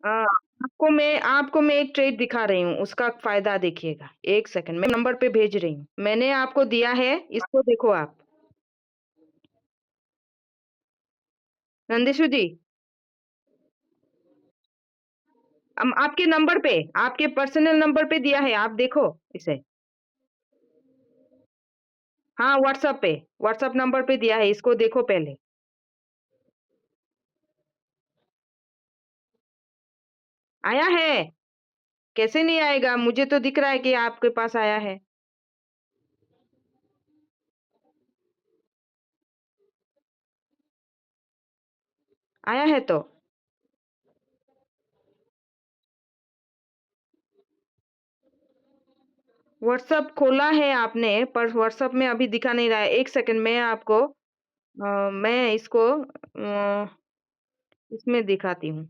हाँ, आपको मैं एक ट्रेड दिखा रही हूँ, उसका फ़ायदा देखिएगा। 1 सेकंड मैं नंबर पे भेज रही हूँ। मैंने आपको दिया है, इसको देखो आप। नंदिशु जी, आपके नंबर पे, आपके पर्सनल नंबर पे दिया है, आप देखो इसे। हाँ, व्हाट्सएप नंबर पे दिया है, इसको देखो पहले। आया है? कैसे नहीं आएगा? मुझे तो दिख रहा है कि आपके पास आया है। आया है तो। व्हाट्सएप खोला है आपने, पर व्हाट्सएप में अभी दिखा नहीं रहा है। 1 सेकंड मैं आपको मैं इसको इसमें दिखाती हूँ।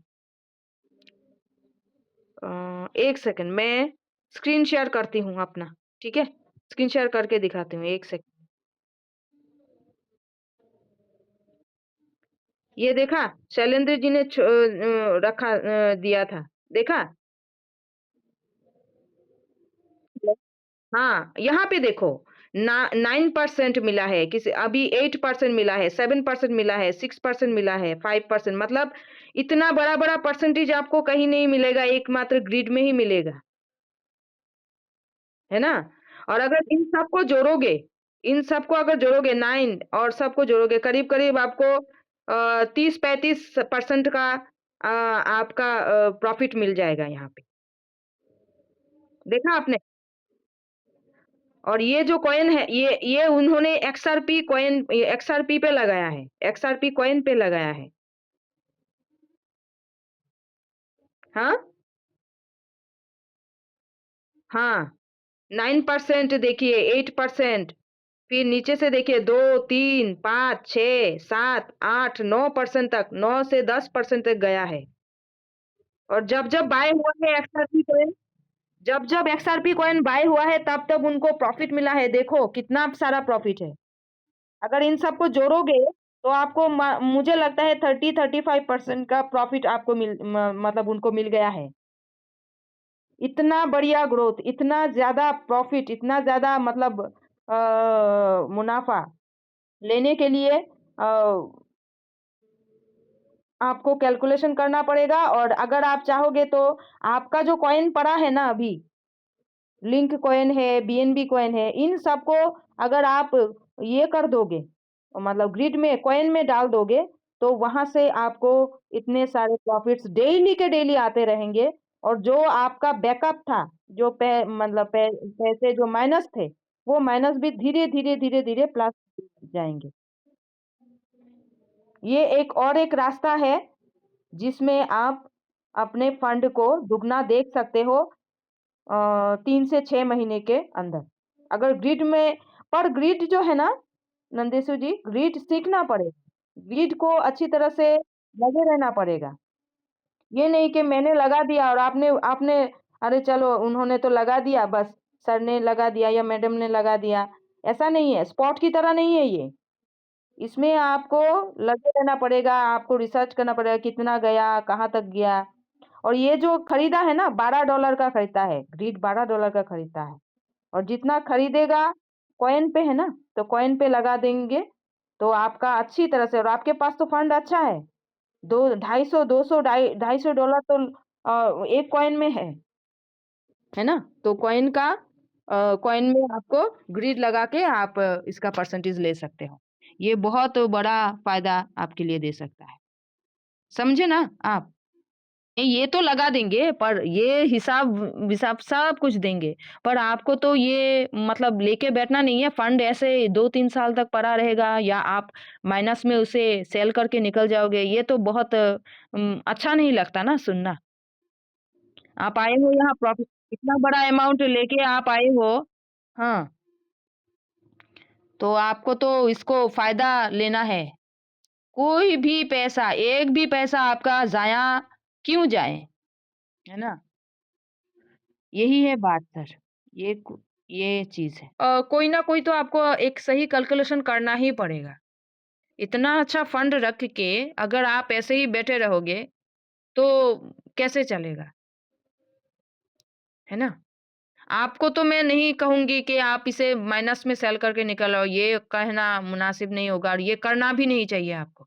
1 सेकंड मैं स्क्रीन शेयर करती हूँ अपना, ठीक है? स्क्रीन शेयर करके दिखाती हूँ, 1 सेकंड। ये देखा? शैलेंद्र जी ने दिया था, देखा? हाँ, यहाँ पे देखो, ना 9% मिला है, किसी अभी 8% मिला है, 7% मिला है, 6% मिला है, 5% मतलब इतना बड़ा-बड़ा परसेंटेज आपको कहीं नहीं मिलेगा, एकमात्र ग्रिड में ही मिलेगा, है ना? और अगर इन सबको अगर जोड़ोगे 9 और सबको जोड़ोगे, करीब-करीब आपको 30-35% का आपका प्रॉफिट मिल जाएगा यहाँ पे। देखा आपने? और ये जो कॉइन है ये उन्होंने एक्सआरपी पे लगाया है, एक्सआरपी कॉइन पे लगाया है। हाँ? हाँ, 9% देखिए, 8% फिर नीचे से देखिए 2, 3, 5, 6, 7, 8, 9% तक, 9 से 10% तक गया है। और जब-जब बाय हुआ है एक्सआरपी कॉइन, जब-जब एक्सआरपी कॉइन बाय हुआ है तब-तब उनको प्रॉफिट मिला है, देखो कितना सारा प्रॉफिट है। अगर इन सबको जोड़ोगे तो आपको मुझे लगता है 30-35% का प्रॉफिट आपको मतलब उनको मिल गया है। इतना बढ़िया ग्रोथ, इतना ज़्यादा प्रॉफिट, इतना ज़्यादा मतलब मुनाफ़ा लेने के लिए आपको कैलकुलेशन करना पड़ेगा। और अगर आप चाहोगे तो आपका जो कॉइन पड़ा है ना अभी, लिंक कॉइन है, बीएनबी कॉइन है, इन सबको अगर आप ये कर दोगे, मतलब ग्रिड में कॉइन में डाल दोगे, तो वहाँ से आपको इतने सारे प्रॉफिट्स डेली के डेली आते रहेंगे। और जो आपका बैकअप था, जो मतलब पैसे जो माइनस थे, वो माइनस भी धीरे-धीरे, धीरे-धीरे प्लस जाएँगे। ये एक रास्ता है जिसमें आप अपने फंड को दुगना देख सकते हो 3 से 6 महीने के अंदर। अगर ग्रिड जो है ना नंदेशु जी, ग्रिड सीखना पड़ेगा। ग्रिड को अच्छी तरह से लगे रहना पड़ेगा। ये नहीं कि मैंने लगा दिया और आपने आपने अरे चलो उन्होंने तो लगा दिया बस, सर ने लगा दिया या मैडम ने लगा दिया। ऐसा नहीं है, स्पॉट की तरह नहीं है ये। इसमें आपको लगे रहना पड़ेगा, आपको रिसर्च करना पड़ेगा कितना गया, कहाँ तक गया। और ये जो खरीदा है ना $12 का खरीदा है, ग्रिड $12 का खरीदा है। और जितना खरीदेगा कॉइन पे है ना, तो कॉइन पे लगा देंगे, तो आपका अच्छी तरह से और आपके पास तो फंड अच्छा है। 250 200 $250 तो एक कॉइन में है ना? तो कॉइन में आपको ग्रिड लगा के आप इसका परसेंटेज ले सकते हो। ये बहुत बड़ा फ़ायदा आपके लिए दे सकता है। समझे ना आप? ये तो लगा देंगे, पर ये हिसाब सब कुछ देंगे। पर आपको तो ये मतलब लेके बैठना नहीं है, फंड ऐसे 2-3 साल तक पड़ा रहेगा या आप माइनस में उसे सेल करके निकल जाओगे, ये तो बहुत अच्छा नहीं लगता ना सुनना। आप आए हो यहाँ प्रॉफ़िट इतना बड़ा अमाउंट लेके आप आए हो। हाँ, तो आपको तो इसको फ़ायदा लेना है। कोई भी पैसा, एक भी पैसा आपका ज़ाया क्यों जाए, है ना? यही है बात सर। ये चीज़ है। कोई ना कोई तो आपको एक सही कैलकुलेशन करना ही पड़ेगा। इतना अच्छा फंड रख के अगर आप ऐसे ही बैठे रहोगे, तो कैसे चलेगा? है ना? आपको तो मैं नहीं कहूँगी कि आप इसे माइनस में सेल करके निकल आओ, ये कहना मुनासिब नहीं होगा और ये करना भी नहीं चाहिए आपको।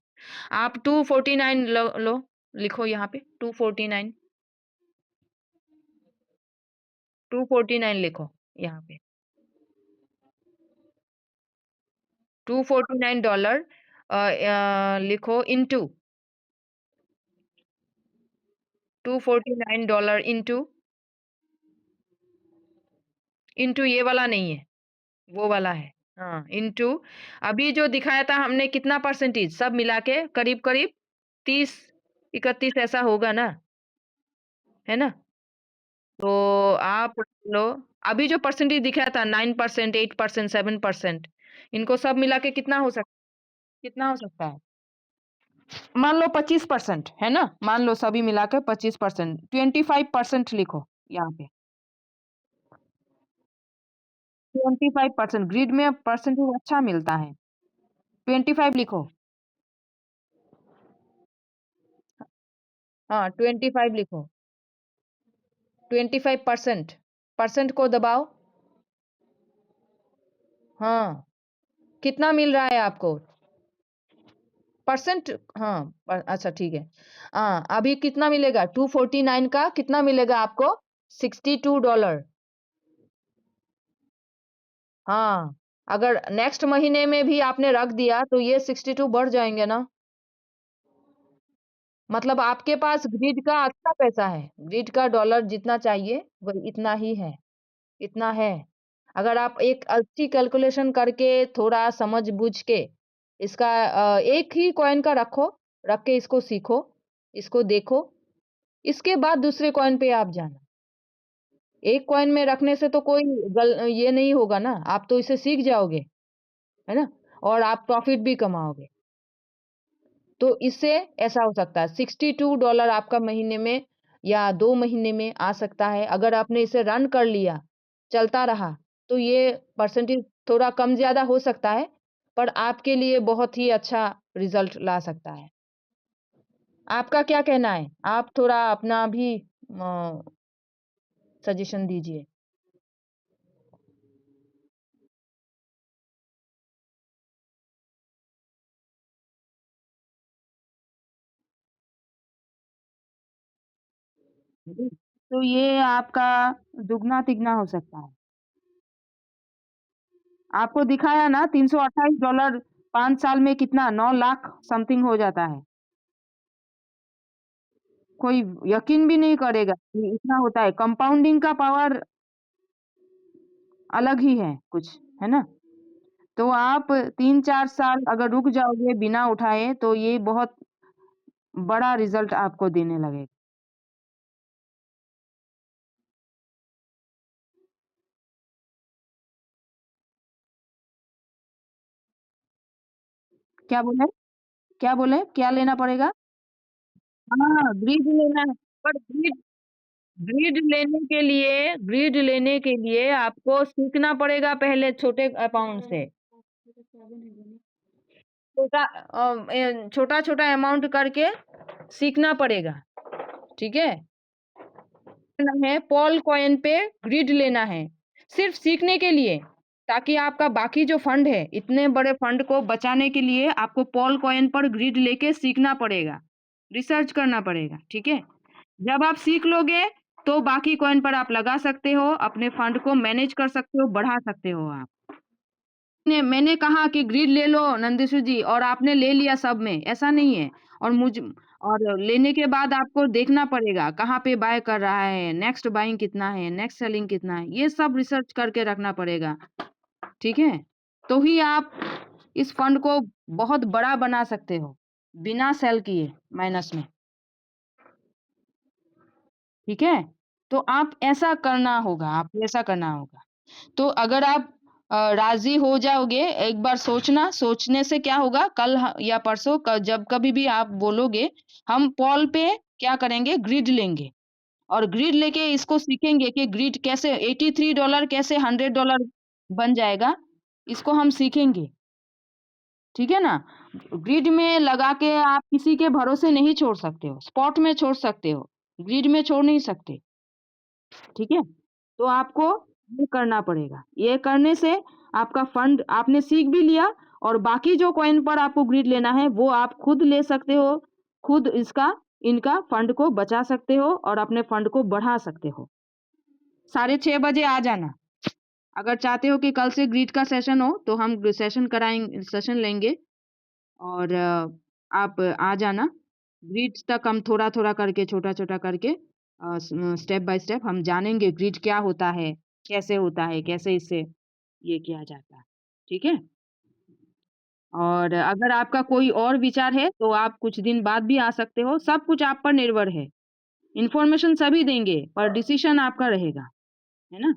आप 249 लो, लिखो यहाँ पे 249, 249 लिखो यहाँ पे। $249 लिखो इंटू $249 इंटू ये वाला नहीं है, वो वाला है। हाँ, इंटू अभी जो दिखाया था हमने कितना परसेंटेज सब मिला के करीब-करीब 30-31 ऐसा होगा ना, है ना? तो आप लो, अभी जो परसेंटेज दिखाया था 9%, 8%, 7%, इनको सब मिला के कितना हो सकता है? मान लो 25%, है ना? मान लो सभी मिला के 25%, 25% लिखो यहाँ पे। 25% ग्रिड में परसेंटेज अच्छा मिलता है। 25 लिखो। हाँ, 25 लिखो। 25% परसेंट को दबाओ। हाँ, कितना मिल रहा है आपको? परसेंट हाँ, अच्छा ठीक है। हाँ, अभी कितना मिलेगा? 249 का कितना मिलेगा आपको? $62। हाँ, अगर नेक्स्ट महीने में भी आपने रख दिया तो ये 62 बढ़ जाएँगे ना। मतलब आपके पास ग्रिड का अच्छा पैसा है। ग्रिड का डॉलर जितना चाहिए वही इतना ही है, इतना है। अगर आप एक अच्छी कैलकुलेशन करके थोड़ा समझ-बूझ के इसका एक ही कॉइन का रखो, रख के इसको सीखो, इसको देखो, इसके बाद दूसरे कॉइन पे आप जाना। एक कॉइन में रखने से तो कोई ये नहीं होगा ना, आप तो इसे सीख जाओगे, है ना? और आप प्रॉफिट भी कमाओगे। तो इससे ऐसा हो सकता है $62 आपका महीने में या 2 महीने में आ सकता है। अगर आपने इसे रन कर लिया, चलता रहा, तो ये परसेंटेज थोड़ा कम ज़्यादा हो सकता है, पर आपके लिए बहुत ही अच्छा रिज़ल्ट ला सकता है। आपका क्या कहना है? आप थोड़ा अपना भी सजेशन दीजिए। तो ये आपका दुगना-तिगना हो सकता है। आपको दिखाया ना $328 5 साल में कितना 9 लाख समथिंग हो जाता है। कोई यकीन भी नहीं करेगा कि इतना होता है। कंपाउंडिंग का पावर अलग ही है कुछ, है ना? तो आप 3-4 साल अगर रुक जाओगे बिना उठाए तो ये बहुत बड़ा रिज़ल्ट आपको देने लगेगा। क्या बोले? क्या बोले? क्या लेना पड़ेगा? हाँ, ग्रिड लेना है। पर ग्रिड लेने के लिए आपको सीखना पड़ेगा पहले छोटे अमाउंट से। छोटा-छोटा अमाउंट करके सीखना पड़ेगा, ठीक है? लेना है पॉल कॉइन पे ग्रिड लेना है, सिर्फ़ सीखने के लिए, ताकि आपका बाकी जो फंड है, इतने बड़े फंड को बचाने के लिए आपको पॉल कॉइन पर ग्रिड लेके सीखना पड़ेगा, रिसर्च करना पड़ेगा, ठीक है? जब आप सीख लोगे, तो बाकी कॉइन पर आप लगा सकते हो, अपने फंड को मैनेज कर सकते हो, बढ़ा सकते हो आप। मैंने कहा कि ग्रिड ले लो नंदिशु जी और आपने ले लिया सब में, ऐसा नहीं है। और लेने के बाद आपको देखना पड़ेगा कहाँ पे बाय कर रहा है, नेक्स्ट बाइंग कितना है, नेक्स्ट सेलिंग कितना है, ये सब रिसर्च करके रखना पड़ेगा, ठीक है? तो ही आप इस फंड को बहुत बड़ा बना सकते हो, बिना सेल किए माइनस में, ठीक है? तो आप ऐसा करना होगा, आपको ऐसा करना होगा। तो अगर आप राज़ी हो जाओगे, एक बार सोचना, सोचने से क्या होगा कल या परसों जब कभी भी आप बोलोगे, हम पॉल पे क्या करेंगे ग्रिड लेंगे और ग्रिड लेके इसको सीखेंगे कि ग्रिड कैसे $83 कैसे $100 बन जाएगा, इसको हम सीखेंगे, ठीक है ना? ग्रिड में लगा के आप किसी के भरोसे नहीं छोड़ सकते हो, स्पॉट में छोड़ सकते हो, ग्रिड में छोड़ नहीं सकते, ठीक है? तो आपको ये करना पड़ेगा। ये करने से आपका फंड आपने सीख भी लिया और बाकी जो कॉइन पर आपको ग्रिड लेना है, वो आप खुद ले सकते हो, खुद इनका फंड को बचा सकते हो और अपने फंड को बढ़ा सकते हो। 6:30 बजे आ जाना। अगर चाहते हो कि कल से ग्रिड का सेशन हो, तो हम सेशन लेंगे और आप आ जाना। ग्रिड तक हम थोड़ा-थोड़ा करके, छोटा-छोटा करके स्टेप बाय स्टेप हम जानेंगे ग्रिड क्या होता है, कैसे इससे ये किया जाता है। ठीक है? और अगर आपका कोई और विचार है, तो आप कुछ दिन बाद भी आ सकते हो, सब कुछ आप पर निर्भर है। इन्फॉर्मेशन सभी देंगे, पर डिसीज़न आपका रहेगा, है ना?